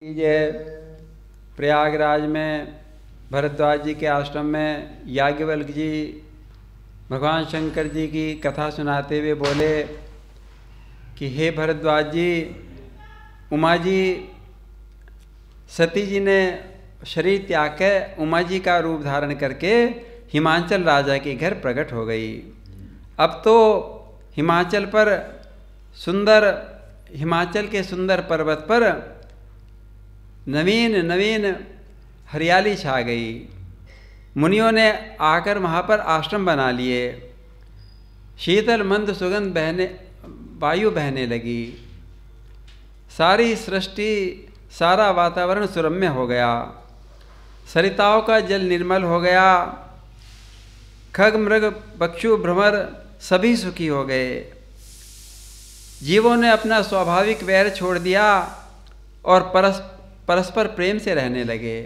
ये प्रयागराज में भरद्वाज जी के आश्रम में याज्ञवल्क्य जी भगवान शंकर जी की कथा सुनाते हुए बोले कि हे भरद्वाज जी, उमा जी, सती जी ने शरीर त्याग के उमा जी का रूप धारण करके हिमाचल राजा के घर प्रकट हो गई। अब तो हिमाचल के सुंदर पर्वत पर नवीन नवीन हरियाली छा गई। मुनियों ने आकर वहाँ पर आश्रम बना लिए। शीतल मंद सुगंध वायु बहने लगी। सारी सृष्टि, सारा वातावरण सुरम्य हो गया। सरिताओं का जल निर्मल हो गया। खग मृग पक्षु भ्रमर सभी सुखी हो गए। जीवों ने अपना स्वाभाविक वैर छोड़ दिया और परस्पर प्रेम से रहने लगे।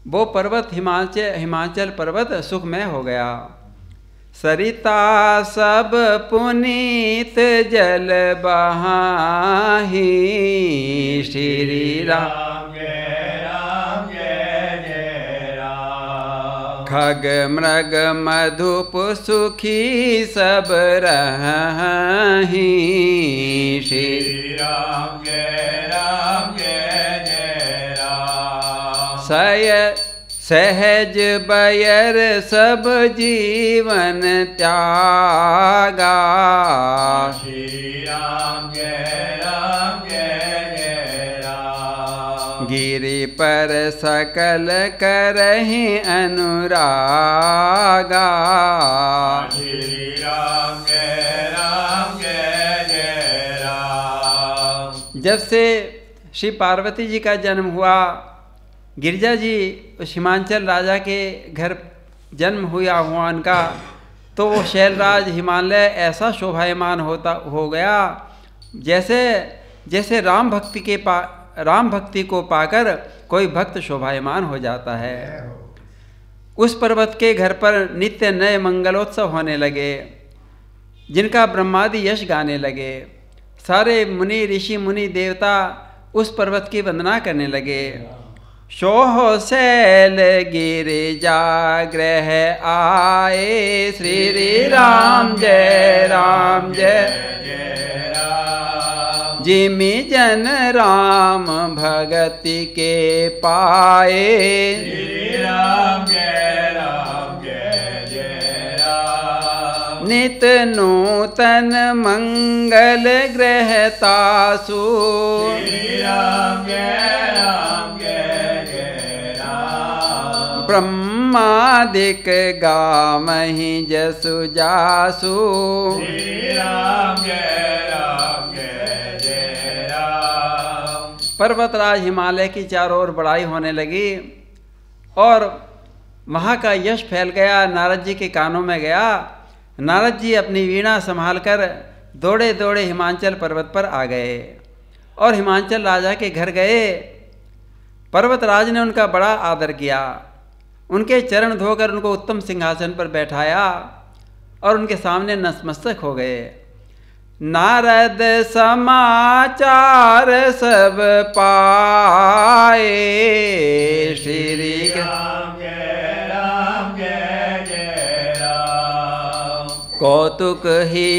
वो पर्वत हिमाचल पर्वत सुखमय हो गया। सरिता सब पुनीत जल बहाही, श्री राम जय राम जय जय राम। खग मृग मधुप सुखी सब रही, श्री राम जय राम जय जय राम। सहज बयर सब जीवन त्यागा, श्री राम जय जय राम। गिरि पर सकल करहि अनुरागा, श्री राम जय जय राम। जब से श्री पार्वती जी का जन्म हुआ, गिरिजा जी उस हिमाचल राजा के घर जन्म हुआ उनका, तो वो शैलराज हिमालय ऐसा शोभायमान हो गया जैसे राम भक्ति को पाकर कोई भक्त शोभायमान हो जाता है। उस पर्वत के घर पर नित्य नए मंगलोत्सव होने लगे, जिनका ब्रह्मादि यश गाने लगे। सारे मुनि ऋषि मुनि देवता उस पर्वत की वंदना करने लगे। शोह शैल गिरिजा ग्रह आए, श्री राम जय जय राम। जिमि जन राम भगति के पाए, श्री राम जय जय राम। नित नूतन मंगल ग्रहतासु, श्री राम जय ब्रह्मादिक गामहि जसु जासु, श्री राम जय जय राम। पर्वतराज हिमालय की चारों ओर बड़ाई होने लगी और वहाँ का यश फैल गया। नारद जी के कानों में गया। नारद जी अपनी वीणा संभालकर दौड़े दौड़े हिमाचल पर्वत पर आ गए और हिमाचल राजा के घर गए। पर्वतराज ने उनका बड़ा आदर किया। उनके चरण धोकर उनको उत्तम सिंहासन पर बैठाया और उनके सामने नतमस्तक हो गए। नारद समाचार सब पाए, श्री राम जय राम। कौतुक ही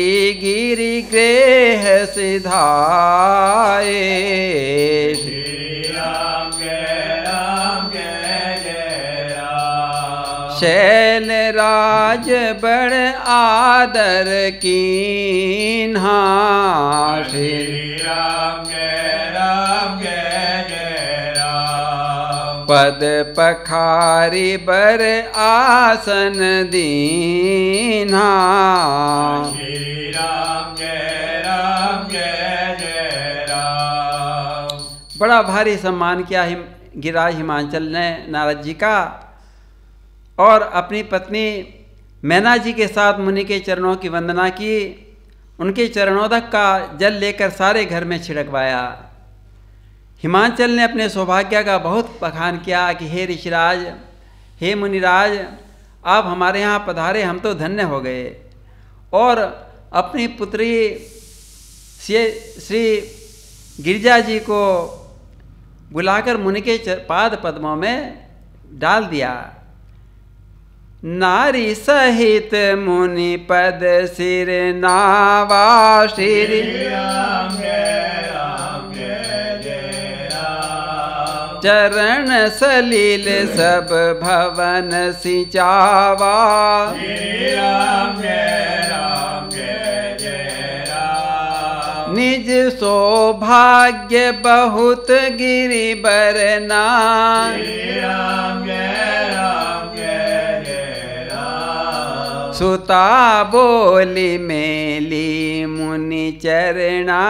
गिरि गृह सिधाए, शैल राज बड़ आदर कीन्हा, श्री राम जय राम। पद पखारी बर आसन दीन्हा, श्री राम जय राम। बड़ा भारी सम्मान किया गिरिराज हिमाचल ने नारद जी का और अपनी पत्नी मैना जी के साथ मुनि के चरणों की वंदना की। उनके चरणोदक का जल लेकर सारे घर में छिड़कवाया। हिमाचल ने अपने सौभाग्य का बहुत बखान किया कि हे ऋषिराज, हे मुनिराज, आप हमारे यहाँ पधारे, हम तो धन्य हो गए। और अपनी पुत्री श्री गिरिजा जी को बुलाकर मुनि के पाद पद्मों में डाल दिया। नारी सहित मुनि पद सिर नावा, श्री राम जय राम जय जय राम। चरण सलील सब भवन सिंचावा, श्री राम जय राम जय जय राम। निज सौभाग्य बहुत गिरि बरना, श्री राम जय राम जय जय राम। सुता बोली मेली मुनि चरणा,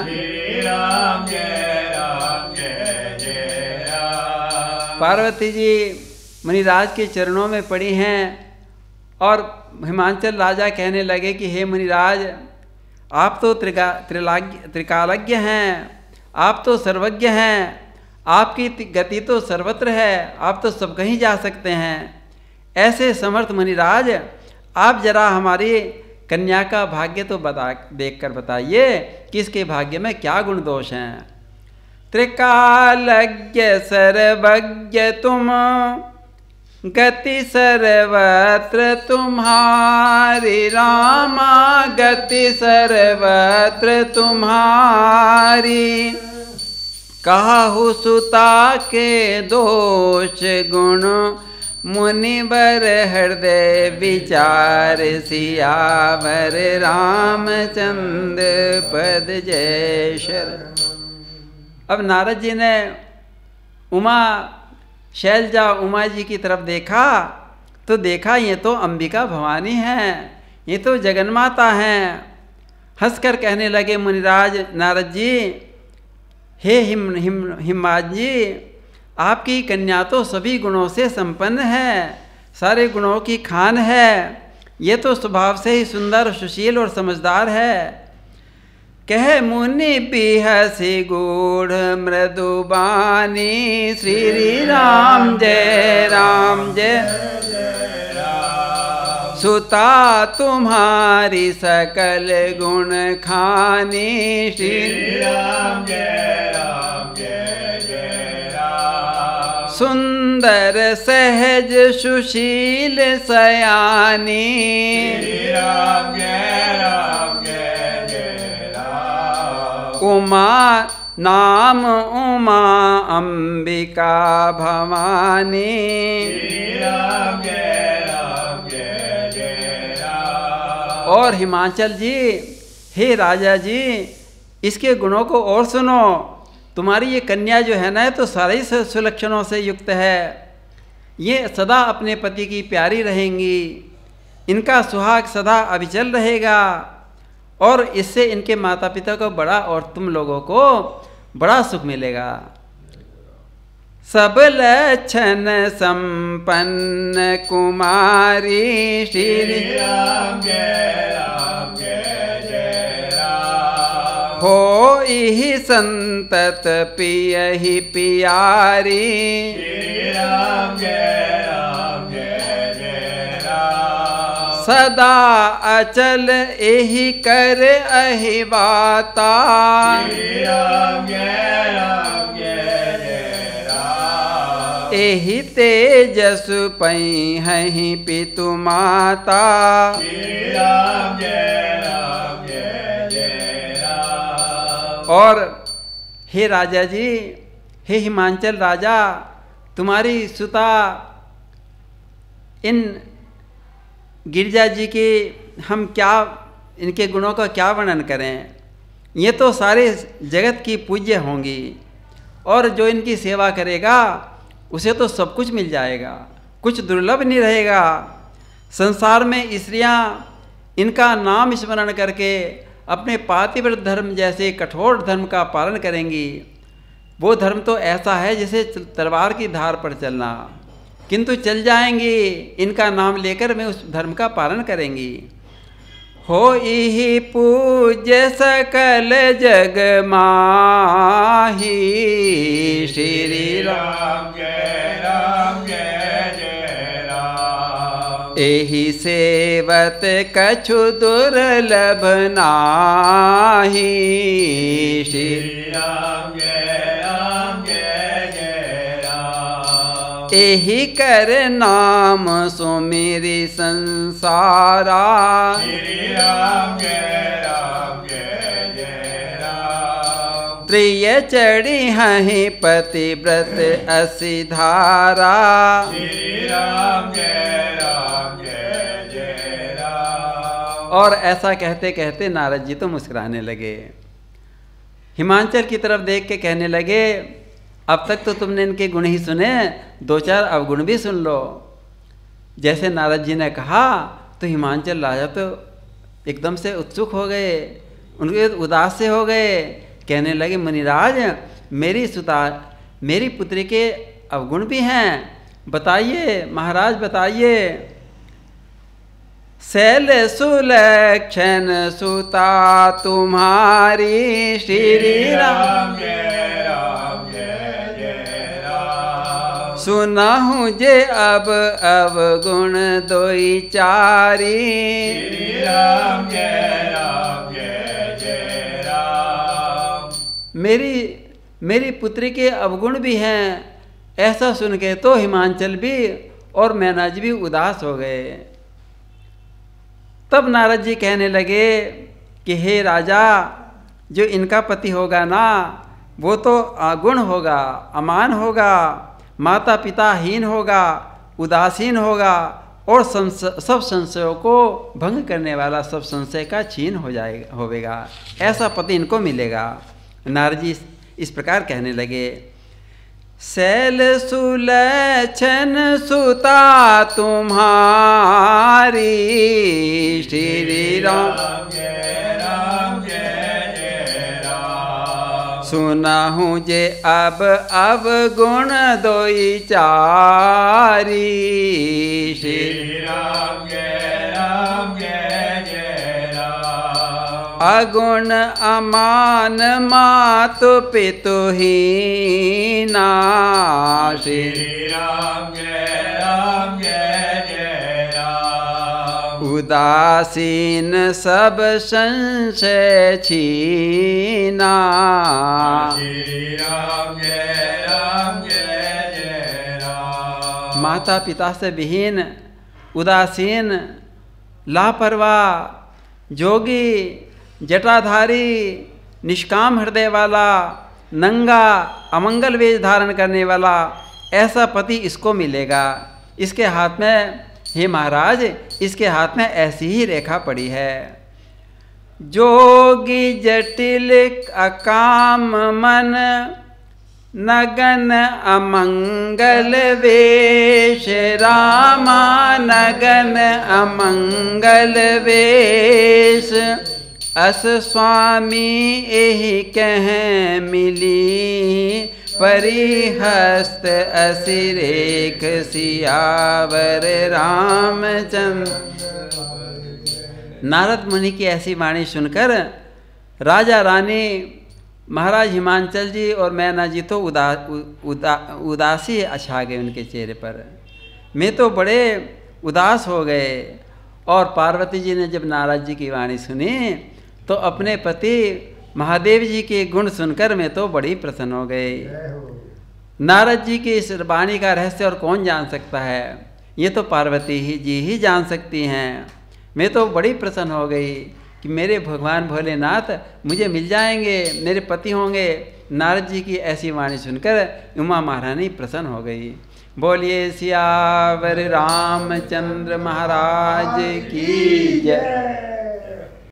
श्री राम जय राम जय जय राम। पार्वती जी मुनिराज के चरणों में पड़ी हैं और हिमांचल राजा कहने लगे कि हे मुनिराज, आप तो त्रिकालज्ञ हैं, आप तो सर्वज्ञ हैं, आपकी गति तो सर्वत्र है, आप तो सब कहीं जा सकते हैं। ऐसे समर्थ मुनिराज, आप जरा हमारी कन्या का भाग्य तो देखकर बताइए कि इसके भाग्य में क्या गुण दोष हैं। त्रिकालज्ञ सर्वज्ञ तुम, गति सर्वत्र तुम्हारी रामा, गति सर्वत्र तुम्हारी। कहु सुता के दोष गुण, मुनिवर हृदय विचार, सियावर रामचंद्र पद जय शरण। अब नारद जी ने शैलजा उमा जी की तरफ देखा तो देखा ये तो अंबिका भवानी हैं, ये तो जगन्माता हैं। हंसकर कहने लगे मुनिराज नारद जी, हे हिमराज जी, आपकी कन्या तो सभी गुणों से संपन्न है, सारे गुणों की खान है, ये तो स्वभाव से ही सुंदर, सुशील और समझदार है। कह मुनि बिहसी गूढ़ मृदुबानी, श्री राम जय राम जय राम। सुता तुम्हारी सकल गुण खानी, श्री राम जय राम जय जय राम। सुंदर सहज सुशील सयानी, श्री राम जय राम जय जय राम। उमा नाम उमा अंबिका भवानी, श्री राम जय राम जय जय राम। और हिमांचल जी, हे राजा जी, इसके गुणों को और सुनो। तुम्हारी ये कन्या जो है ना, तो सारे ही सुलक्षणों से युक्त है। ये सदा अपने पति की प्यारी रहेंगी, इनका सुहाग सदा अविचल रहेगा, और इससे इनके माता पिता को बड़ा और तुम लोगों को बड़ा सुख मिलेगा। सब लक्षण संपन्न कुमारी, श्री राम जय राम जय जय राम। हो इहि संतत पियहि पियारी, श्री राम जय राम जय जय राम। सदा अचल एहि कर अहि बाता, श्री राम जय राम जय जय राम। एहि तेजस पैहि पितु माता, श्री राम जय राम जय जय राम। और हे राजा जी, हे हिमांचल राजा, तुम्हारी सुता इन गिरिजा जी के हम क्या, इनके गुणों का क्या वर्णन करें। ये तो सारे जगत की पूज्य होंगी, और जो इनकी सेवा करेगा उसे तो सब कुछ मिल जाएगा, कुछ दुर्लभ नहीं रहेगा। संसार में स्त्रियां इनका नाम स्मरण करके अपने पातिव्रत धर्म जैसे कठोर धर्म का पालन करेंगी। वो धर्म तो ऐसा है जैसे तलवार की धार पर चलना, किंतु चल जाएंगी इनका नाम लेकर में उस धर्म का पालन करेंगी। हो इहि पूज्य सकल जग माही, श्री राम जय राम जय जय राम। एहि सेवत कछु दुर्लभ नाहि, श्री राम जय राम जय एही कर नाम सुमिरि संसारा। श्री राम जय जय राम। प्रिय चढ़ी हहि पतिव्रत असी धारा। श्री राम जय राम। और ऐसा कहते कहते नारद जी तो मुस्कुराने लगे। हिमांचल की तरफ देख के कहने लगे, अब तक तो तुमने इनके गुण ही सुने, दो चार अवगुण भी सुन लो। जैसे नारद जी ने कहा तो हिमांचल राजा तो एकदम से उत्सुक हो गए, उनके उदास से हो गए। कहने लगे, मुनिराज मेरी पुत्री के अवगुण भी हैं, बताइए महाराज बताइए। शैल सुलक्षण सुता तुम्हारी। श्री राम जय राम। सुनाहूँ जे अब अवगुण दोई चारी। श्री राम जय राम। मेरी पुत्री के अवगुण भी हैं। ऐसा सुन के तो हिमांचल भी और मैना जी भी उदास हो गए। तब नारद जी कहने लगे कि हे राजा, जो इनका पति होगा ना, वो तो अगुण होगा, अमान होगा, माता पिता हीन होगा, उदासीन होगा और सब संशयों को भंग करने वाला, सब संशय का छीन होवेगा। ऐसा पति इनको मिलेगा। नारद जी इस प्रकार कहने लगे, शैल सुलक्षण सुता तुम्हारी। श्री राम जय राम। सुनाहूँ जे अब अवगुण दोई चारी। श्री राम जय राम। अगुण अमान मातु पितु हीना। श्री राम जय राम। उदासीन सब संशय छीना। श्री राम जय राम। माता पिता से विहीन, उदासीन, लापरवाह, जोगी, जटाधारी, निष्काम हृदय वाला, नंगा, अमंगल वेश धारण करने वाला, ऐसा पति इसको मिलेगा। इसके हाथ में, हे महाराज, इसके हाथ में ऐसी ही रेखा पड़ी है। जोगी जटिल अकाम मन, नगन अमंगल वेश। रामा नगन अमंगल वेश। अस स्वामी एहि कह मिली। परिहस्त असिरेख सियावर रामचंद्र। नारद मुनि की ऐसी वाणी सुनकर राजा रानी, महाराज हिमांचल जी और मैना जी तो उदासी छा गए उनके चेहरे पर। मैं तो बड़े उदास हो गए। और पार्वती जी ने जब नारद जी की वाणी सुनी तो अपने पति महादेव जी के गुण सुनकर मैं तो बड़ी प्रसन्न हो गई। नारद जी की इस वाणी का रहस्य और कौन जान सकता है? ये तो पार्वती जी ही जान सकती हैं। मैं तो बड़ी प्रसन्न हो गई कि मेरे भगवान भोलेनाथ मुझे मिल जाएंगे, मेरे पति होंगे। नारद जी की ऐसी वाणी सुनकर उमा महारानी प्रसन्न हो गई। बोलिए सियावर रामचंद्र महाराज की जय।